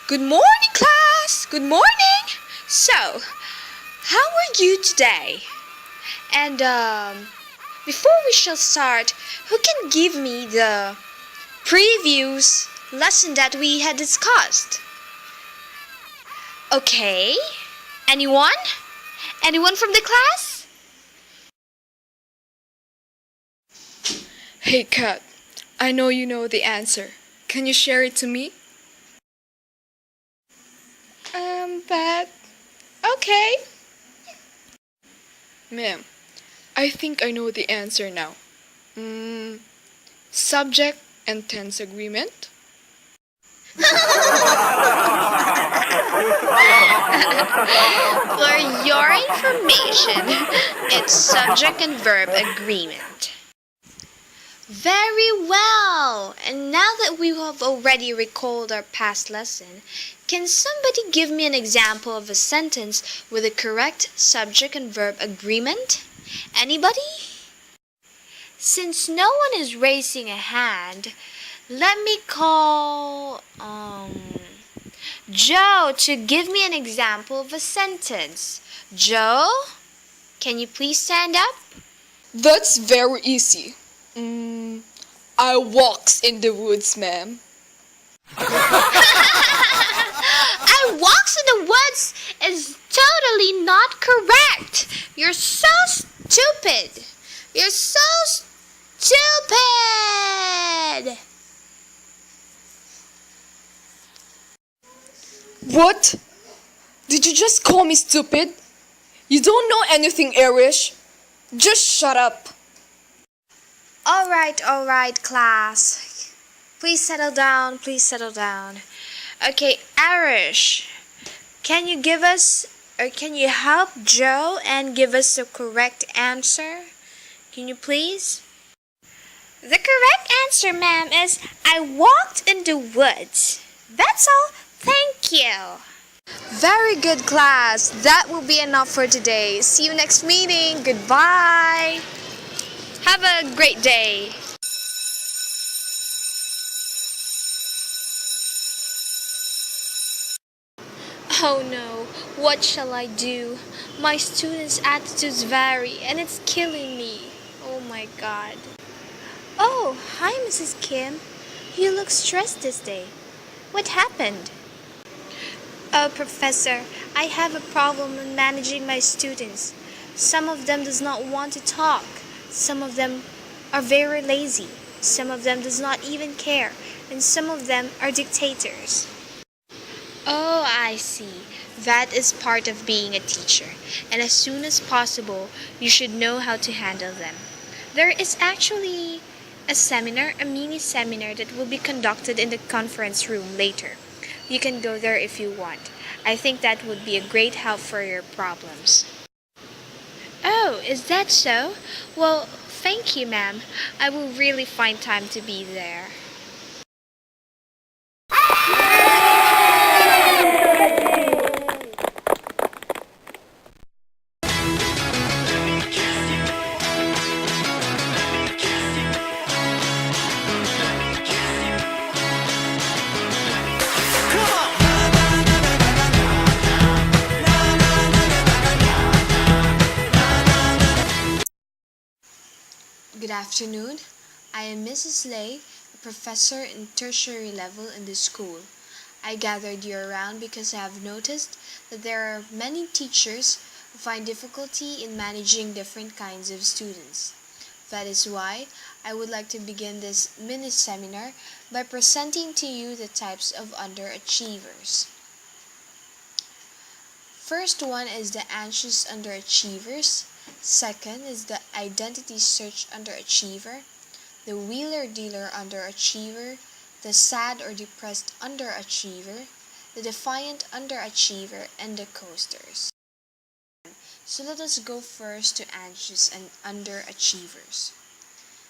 Good morning, class! Good morning! So, how are you today? And before we shall start, who can give me the previous lesson that we had discussed? Okay. Anyone? Anyone from the class? Hey Kat, I know you know the answer. Can you share it to me? But okay. Ma'am, I think I know the answer now. Subject and tense agreement? For your information, it's subject and verb agreement. Very well! And now that we have already recalled our past lesson, can somebody give me an example of a sentence with a correct subject and verb agreement? Anybody? Since no one is raising a hand, let me call Joe to give me an example of a sentence. Joe, can you please stand up? That's very easy. I walks in the woods, ma'am. I walks in the woods is totally not correct. You're so stupid. You're so stupid. What? Did you just call me stupid? You don't know anything, Irish. Just shut up. All right, class. Please settle down. Okay, Arish, can you help Joe and give us the correct answer? Can you please? The correct answer, ma'am, is I walked in the woods. That's all. Thank you. Very good, class. That will be enough for today. See you next meeting. Goodbye. Have a great day. Oh no, what shall I do? My students' attitudes vary and it's killing me. Oh my god. Oh, hi Mrs. Kim. You look stressed this day. What happened? Oh, Professor, I have a problem in managing my students. Some of them does not want to talk. Some of them are very lazy. Some of them does not even care. And some of them are dictators. Oh, I see. That is part of being a teacher. And as soon as possible, you should know how to handle them. There is actually a mini seminar that will be conducted in the conference room later. You can go there if you want. I think that would be a great help for your problems. Oh, is that so? Well, thank you, ma'am. I will really find time to be there. Good afternoon. I am Mrs. Lay, a professor in tertiary level in this school. I gathered you around because I have noticed that there are many teachers who find difficulty in managing different kinds of students. That is why I would like to begin this mini seminar by presenting to you the types of underachievers. First one is the anxious underachievers. Second is the identity search underachiever, the wheeler-dealer underachiever, the sad or depressed underachiever, the defiant underachiever, and the coasters. So let us go first to anxious and underachievers.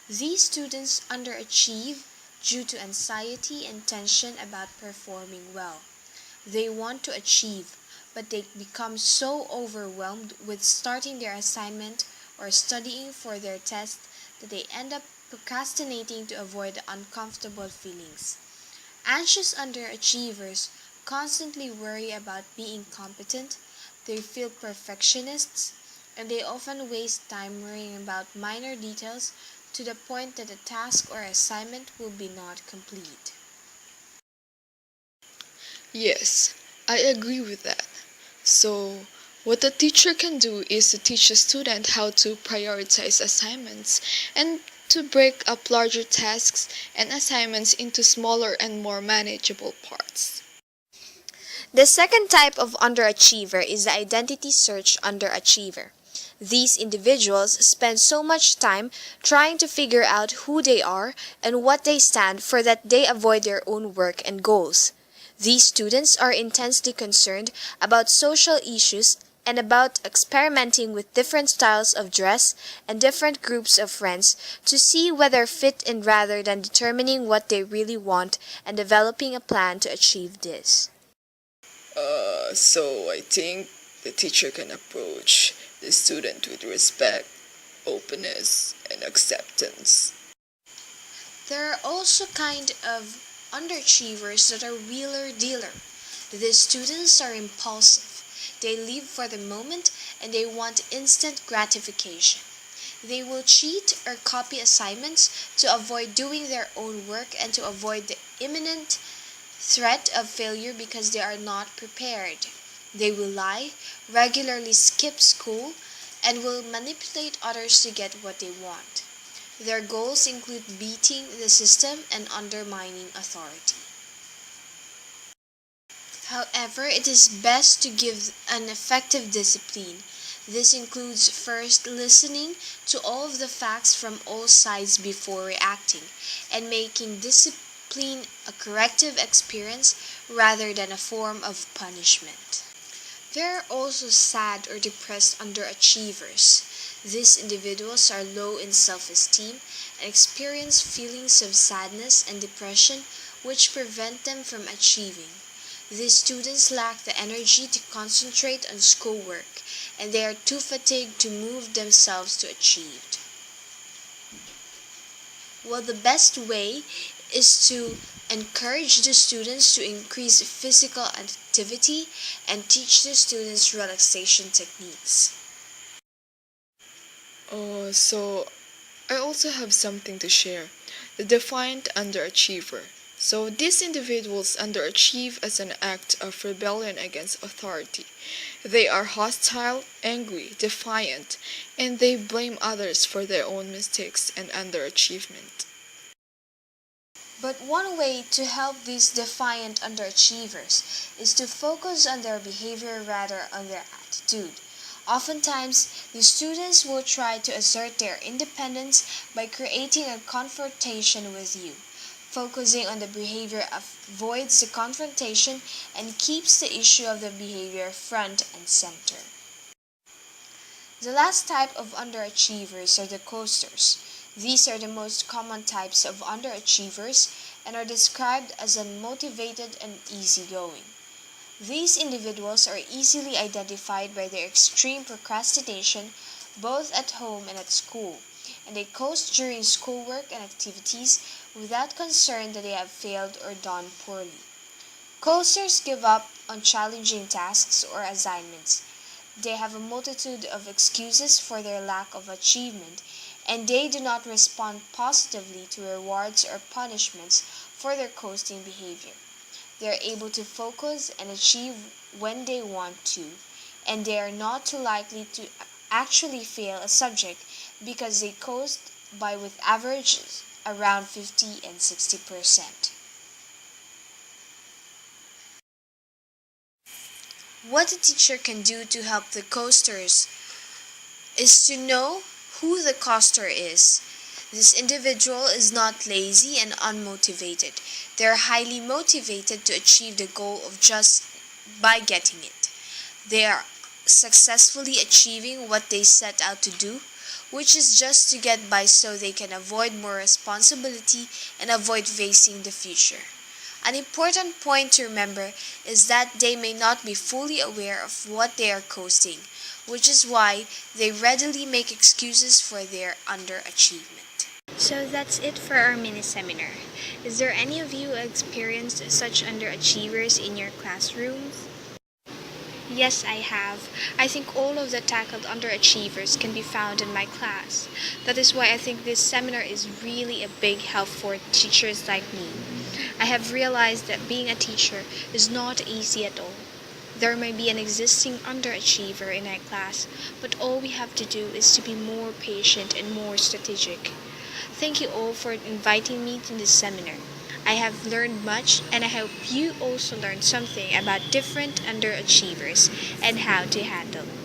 These students underachieve due to anxiety and tension about performing well. They want to achieve, but they become so overwhelmed with starting their assignment or studying for their test that they end up procrastinating to avoid the uncomfortable feelings. Anxious underachievers constantly worry about being competent, they feel perfectionists, and they often waste time worrying about minor details to the point that a task or assignment will be not complete. Yes, I agree with that. So, what the teacher can do is to teach a student how to prioritize assignments and to break up larger tasks and assignments into smaller and more manageable parts. The second type of underachiever is the identity search underachiever. These individuals spend so much time trying to figure out who they are and what they stand for that they avoid their own work and goals. These students are intensely concerned about social issues and about experimenting with different styles of dress and different groups of friends to see whether fit in rather than determining what they really want and developing a plan to achieve this. So I think the teacher can approach the student with respect, openness, and acceptance. There are also kind of underachievers that are wheeler dealer. These students are impulsive. They live for the moment and they want instant gratification. They will cheat or copy assignments to avoid doing their own work and to avoid the imminent threat of failure because they are not prepared. They will lie, regularly skip school, and will manipulate others to get what they want. Their goals include beating the system and undermining authority. However, it is best to give an effective discipline. This includes first listening to all of the facts from all sides before reacting and making discipline a corrective experience rather than a form of punishment. There are also sad or depressed underachievers. These individuals are low in self-esteem and experience feelings of sadness and depression which prevent them from achieving. These students lack the energy to concentrate on schoolwork and they are too fatigued to move themselves to achieve. Well, the best way is to encourage the students to increase physical activity and teach the students relaxation techniques. So I also have something to share. The defiant underachiever. So these individuals underachieve as an act of rebellion against authority. They are hostile, angry, defiant, and they blame others for their own mistakes and underachievement. But one way to help these defiant underachievers is to focus on their behavior rather on their attitude. Oftentimes, the students will try to assert their independence by creating a confrontation with you. Focusing on the behavior avoids the confrontation and keeps the issue of the behavior front and center. The last type of underachievers are the coasters. These are the most common types of underachievers and are described as unmotivated and easygoing. These individuals are easily identified by their extreme procrastination both at home and at school, and they coast during schoolwork and activities without concern that they have failed or done poorly. Coasters give up on challenging tasks or assignments. They have a multitude of excuses for their lack of achievement, and they do not respond positively to rewards or punishments for their coasting behavior. They are able to focus and achieve when they want to, and they are not too likely to actually fail a subject because they coast by with averages around 50 and 60%. What a teacher can do to help the coasters is to know who the coaster is. This individual is not lazy and unmotivated. They are highly motivated to achieve the goal of just by getting it. They are successfully achieving what they set out to do, which is just to get by so they can avoid more responsibility and avoid facing the future. An important point to remember is that they may not be fully aware of what they are coasting, which is why they readily make excuses for their underachievement. So that's it for our mini seminar. Is there any of you experienced such underachievers in your classrooms? Yes, I have. I think all of the tackled underachievers can be found in my class. That is why I think this seminar is really a big help for teachers like me. I have realized that being a teacher is not easy at all. There may be an existing underachiever in our class, but all we have to do is to be more patient and more strategic. Thank you all for inviting me to this seminar. I have learned much, and I hope you also learned something about different underachievers and how to handle them.